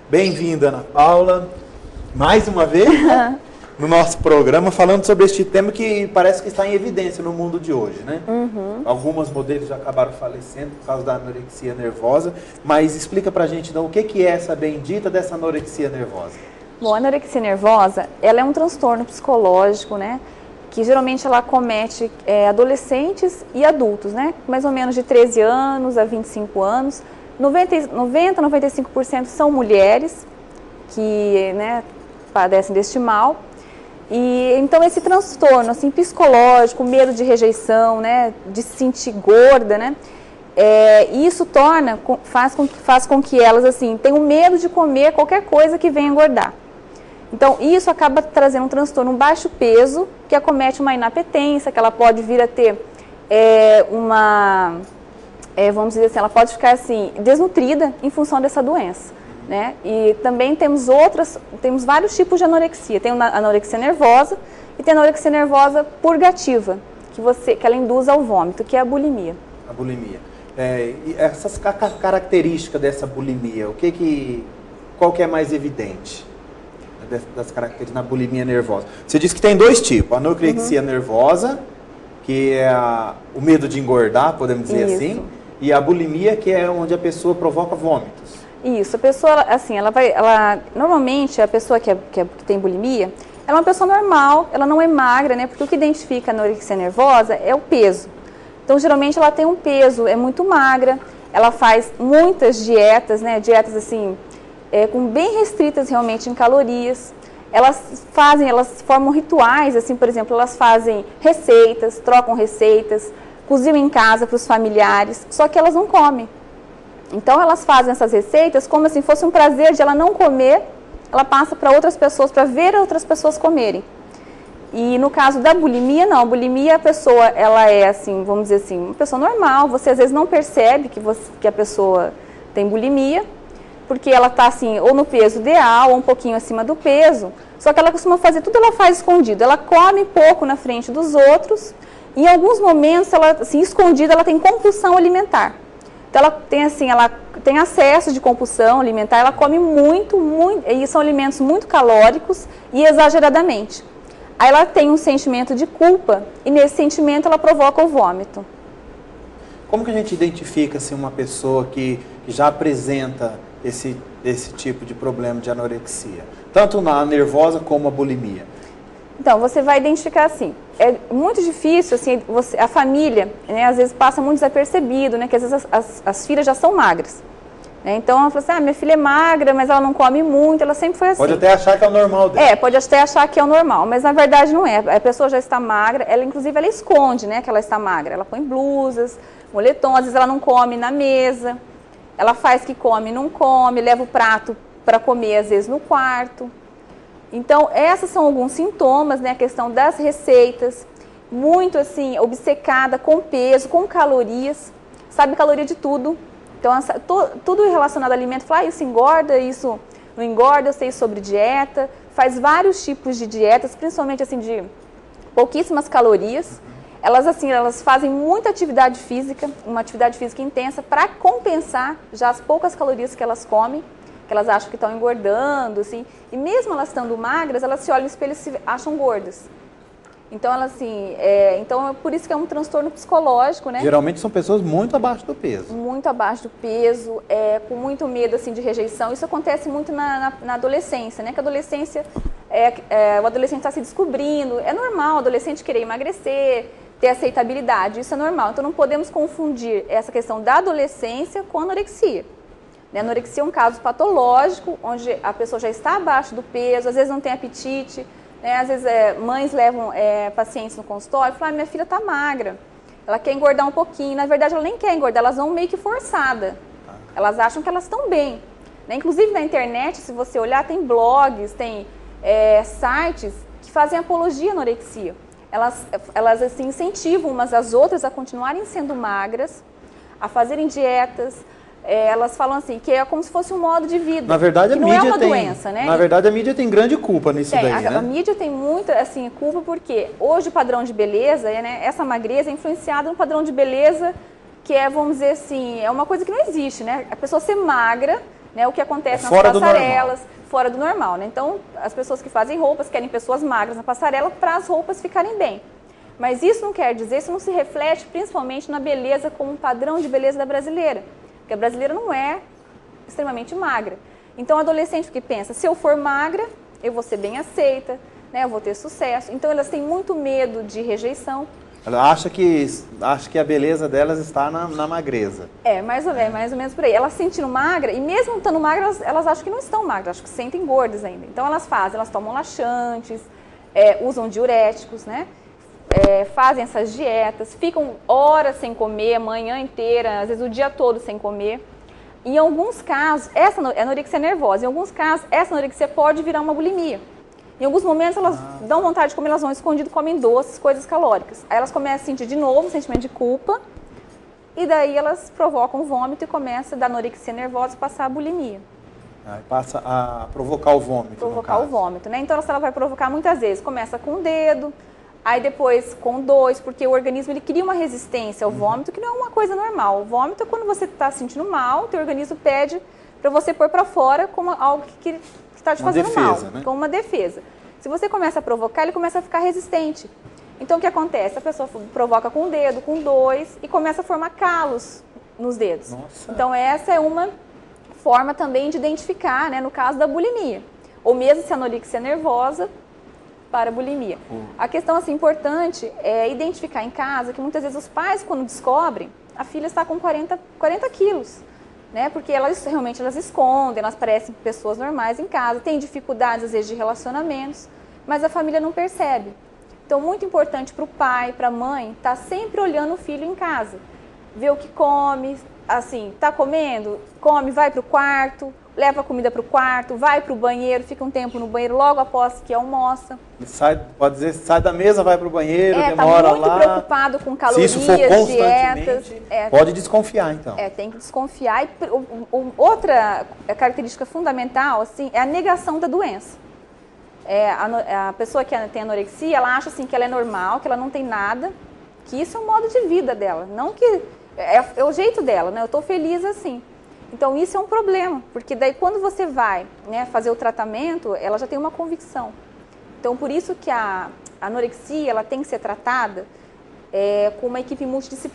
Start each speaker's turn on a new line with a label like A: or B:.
A: Bem-vinda, Ana Paula, mais uma vez no nosso programa, falando sobre este tema que parece que está em evidência no mundo de hoje, né? Algumas modelos já acabaram falecendo por causa da anorexia nervosa, mas explica pra gente, então, o que é essa bendita dessa anorexia nervosa?
B: Bom, a anorexia nervosa, ela é um transtorno psicológico, né? Que geralmente ela acomete adolescentes e adultos, né? Mais ou menos de 13 anos a 25 anos. 95% são mulheres que, né, padecem deste mal. E então esse transtorno assim, psicológico, medo de rejeição, né, de se sentir gorda, né, isso faz com que elas assim, tenham medo de comer qualquer coisa que venha engordar. Então isso acaba trazendo um transtorno, um baixo peso, que acomete uma inapetência, que ela pode vir a ter vamos dizer assim, ela pode ficar assim, desnutrida em função dessa doença, né? E também temos vários tipos de anorexia. Tem a anorexia nervosa e tem a anorexia nervosa purgativa, que ela induz ao vômito, que é a bulimia.
A: A bulimia. E essas características dessa bulimia, qual que é mais evidente das características na bulimia nervosa? Você disse que tem dois tipos, a anorexia nervosa, que é o medo de engordar, podemos dizer assim, e a bulimia, que é onde a pessoa provoca vômitos.
B: Isso, a pessoa, assim, normalmente a pessoa que tem bulimia, ela é uma pessoa normal, ela não é magra, né, porque o que identifica a anorexia nervosa é o peso. Então, geralmente ela tem um peso, é muito magra, ela faz muitas dietas, né, dietas assim, bem restritas realmente em calorias. Elas formam rituais, assim, por exemplo, elas fazem receitas, trocam receitas, cozinham em casa para os familiares, só que elas não comem. Então elas fazem essas receitas como se fosse um prazer de ela não comer, ela passa para outras pessoas, para ver outras pessoas comerem. E no caso da bulimia, não, a bulimia a pessoa, ela é assim, vamos dizer assim, uma pessoa normal, você às vezes não percebe que a pessoa tem bulimia, porque ela está assim, ou no peso ideal, ou um pouquinho acima do peso, só que ela costuma fazer, tudo ela faz escondido, ela come pouco na frente dos outros, e em alguns momentos, ela, assim, escondida, ela tem compulsão alimentar. Então ela tem acesso de compulsão alimentar, ela come muito, e são alimentos muito calóricos e exageradamente. Aí ela tem um sentimento de culpa, e nesse sentimento ela provoca o vômito.
A: Como que a gente identifica assim, uma pessoa que já apresenta esse tipo de problema de anorexia? Tanto na nervosa como a bulimia.
B: Então, você vai identificar assim, é muito difícil, assim, a família, né, às vezes passa muito desapercebido, né, que às vezes as filhas já são magras. Né, então, ela fala assim, minha filha é magra, mas ela não come muito, ela sempre foi assim.
A: Pode até achar que é o normal dela.
B: Pode até achar que é o normal, mas na verdade não é. A pessoa já está magra, inclusive ela esconde, né, que ela está magra. Ela põe blusas, moletom, às vezes ela não come na mesa, ela faz que come, não come, leva o prato para comer, às vezes, no quarto. Então, esses são alguns sintomas, né? A questão das receitas, muito assim, obcecada com peso, com calorias, sabe caloria de tudo. Então, tudo relacionado ao alimento, fala, isso engorda, isso não engorda, eu sei sobre dieta, faz vários tipos de dietas, principalmente assim, de pouquíssimas calorias. Elas fazem muita atividade física, uma atividade física intensa, para compensar já as poucas calorias que elas comem, que elas acham que estão engordando, assim, e mesmo elas estando magras, elas se olham no espelho e se acham gordas. Então, então é por isso que é um transtorno psicológico, né?
A: Geralmente são pessoas muito abaixo do peso.
B: Muito abaixo do peso, com muito medo, assim, de rejeição. Isso acontece muito na adolescência, né? Que a adolescência, o adolescente está se descobrindo, é normal o adolescente querer emagrecer, ter aceitabilidade, isso é normal. Então, não podemos confundir essa questão da adolescência com a anorexia. A anorexia é um caso patológico, onde a pessoa já está abaixo do peso, às vezes não tem apetite, né? Às vezes mães levam pacientes no consultório e falam, minha filha está magra, ela quer engordar um pouquinho. Na verdade, ela nem quer engordar, elas vão meio que forçada. Elas acham que elas estão bem. Né? Inclusive na internet, se você olhar, tem blogs, tem sites que fazem apologia à anorexia. Elas assim, incentivam umas às outras a continuarem sendo magras, a fazerem dietas. Elas falam assim, que é como se fosse um modo de vida.
A: Na verdade, a mídia
B: não é uma doença, né?
A: Na verdade, a mídia tem grande culpa nisso daí, né?
B: A mídia tem muita assim, culpa porque hoje o padrão de beleza, né, essa magreza é influenciada no padrão de beleza que vamos dizer assim, é uma coisa que não existe, né? A pessoa ser magra né? O que acontece nas
A: fora do
B: passarelas,
A: normal.
B: fora do normal, né? Então, as pessoas que fazem roupas querem pessoas magras na passarela para as roupas ficarem bem. Mas isso não quer dizer, isso não se reflete principalmente na beleza como um padrão de beleza da brasileira. Porque a brasileira não é extremamente magra. Então, o adolescente que pensa, se eu for magra, eu vou ser bem aceita, né? Eu vou ter sucesso. Então, elas têm muito medo de rejeição.
A: Ela acha que a beleza delas está na magreza.
B: Mais ou menos por aí. Elas se sentindo magra, e mesmo estando magras, elas acham que não estão magras, acham que se sentem gordas ainda. Então, elas tomam laxantes, usam diuréticos, né? Fazem essas dietas, ficam horas sem comer, a manhã inteira, às vezes o dia todo sem comer. Em alguns casos, essa é anorexia nervosa, em alguns casos, essa anorexia pode virar uma bulimia. Em alguns momentos elas dão vontade de comer, elas vão escondido, comem doces, coisas calóricas. Aí elas começam a sentir de novo um sentimento de culpa, e daí elas provocam vômito e começam da anorexia nervosa a passar a bulimia.
A: Aí passa a provocar o vômito.
B: Provocar o vômito, né? Então ela vai provocar muitas vezes, começa com o dedo, aí depois com 2, porque o organismo ele cria uma resistência ao vômito, que não é uma coisa normal. O vômito é quando você está se sentindo mal, o teu organismo pede para você pôr para fora como algo que está te fazendo mal, né? Como uma defesa. Se você começa a provocar, ele começa a ficar resistente. Então o que acontece? A pessoa provoca com 1 dedo, com 2 e começa a formar calos nos dedos.
A: Nossa.
B: Então essa é uma forma também de identificar, né, no caso da bulimia. Ou mesmo se a anorexia nervosa para a bulimia. A questão assim, importante é identificar em casa que muitas vezes os pais, quando descobrem, a filha está com 40 quilos. Né? Porque elas escondem, elas parecem pessoas normais em casa, têm dificuldades às vezes de relacionamentos, mas a família não percebe. Então, muito importante para o pai, para a mãe, estar sempre olhando o filho em casa, ver o que come, assim, está comendo, come, vai para o quarto, leva a comida para o quarto, vai para o banheiro, fica um tempo no banheiro logo após que almoça.
A: Pode dizer, sai da mesa, vai para o banheiro, demora
B: tá muito
A: lá.
B: preocupado com calorias,
A: se isso for
B: dietas.
A: Pode desconfiar, então.
B: Tem que desconfiar. E outra característica fundamental assim, é a negação da doença. A pessoa que tem anorexia, ela acha assim, que ela é normal, que ela não tem nada, que isso é um modo de vida dela, não que é o jeito dela, né? Eu estou feliz assim. Então isso é um problema, porque daí quando você vai, né, fazer o tratamento, ela já tem uma convicção. Então por isso que a anorexia ela tem que ser tratada com uma equipe multidisciplinar.